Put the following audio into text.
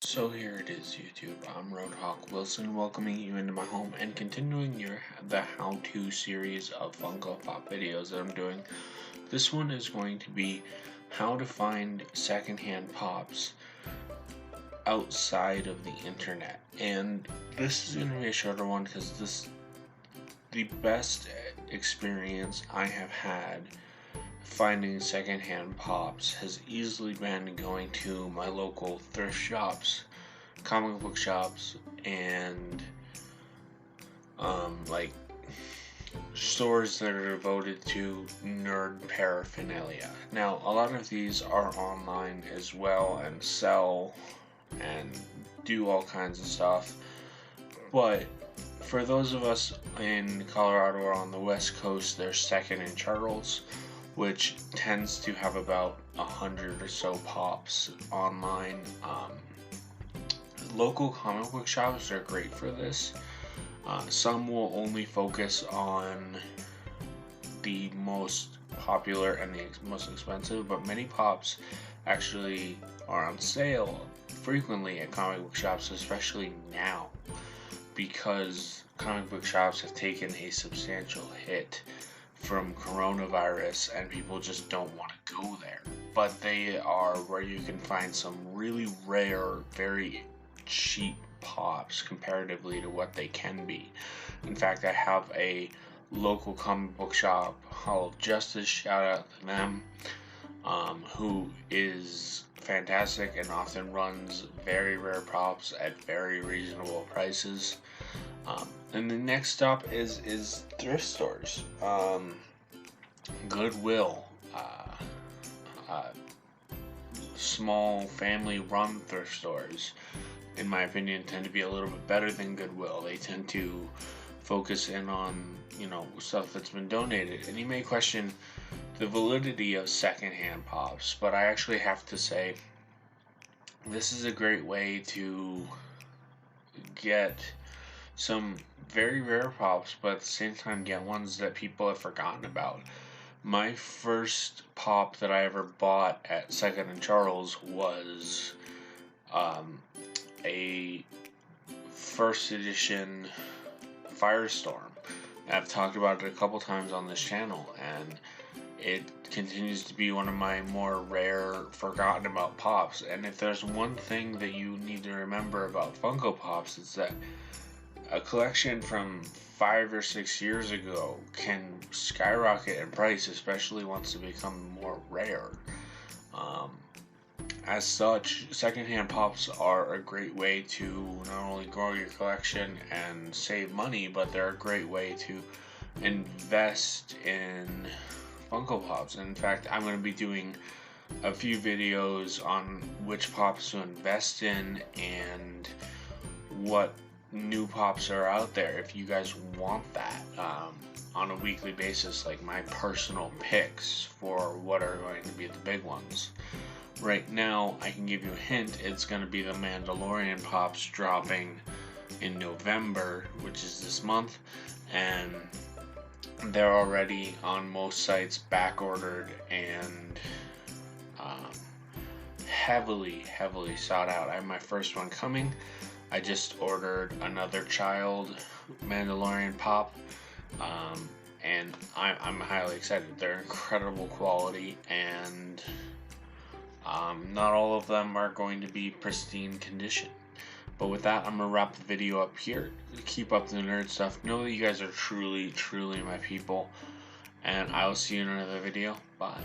So here it is, YouTube. I'm Roadhawk Wilson, welcoming you into my home and continuing the how-to series of Funko Pop videos that I'm doing. This one is going to be how to find secondhand pops outside of the internet. And this is going to be a shorter one because the best experience I have had finding secondhand pops has easily been going to my local thrift shops, comic book shops, and like stores that are devoted to nerd paraphernalia. Now, a lot of these are online as well and sell and do all kinds of stuff, but for those of us in Colorado or on the West Coast, there's Second and Charles, which tends to have about 100 or so pops online. Local comic book shops are great for this. Some will only focus on the most popular and the most expensive, but many pops actually are on sale frequently at comic book shops, especially now, because comic book shops have taken a substantial hit from coronavirus and people just don't want to go there. But they are where you can find some really rare, very cheap pops comparatively to what they can be. In fact, I have a local comic book shop, Hall of Justice, shout out to them, who is fantastic and often runs very rare props at very reasonable prices. And the next stop is thrift stores. Goodwill, small family-run thrift stores, in my opinion, tend to be a little bit better than Goodwill. They tend to focus in on, stuff that's been donated. And you may question the validity of secondhand pops, but I actually have to say this is a great way to get some very rare pops, but at the same time get ones that people have forgotten about. My first pop that I ever bought at Second and Charles was a first edition Firestorm. I've talked about it a couple times on this channel, and it continues to be one of my more rare, forgotten about pops. And if there's one thing that you need to remember about Funko Pops, it's that a collection from 5 or 6 years ago can skyrocket in price, especially once they become more rare. As such, secondhand pops are a great way to not only grow your collection and save money, but they're a great way to invest in Funko Pops. And in fact, I'm going to be doing a few videos on which pops to invest in and what new pops are out there if you guys want that, on a weekly basis, like my personal picks for what are going to be the big ones. Right now, I can give you a hint, it's going to be the Mandalorian pops dropping in November, which is this month, and they're already on most sites back ordered and heavily sought out. I have my first one coming. I just ordered another child Mandalorian pop, and I'm highly excited. They're incredible quality, and not all of them are going to be pristine condition. But with that, I'm going to wrap the video up here. Keep up the nerd stuff. Know that you guys are truly my people, and I will see you in another video. Bye.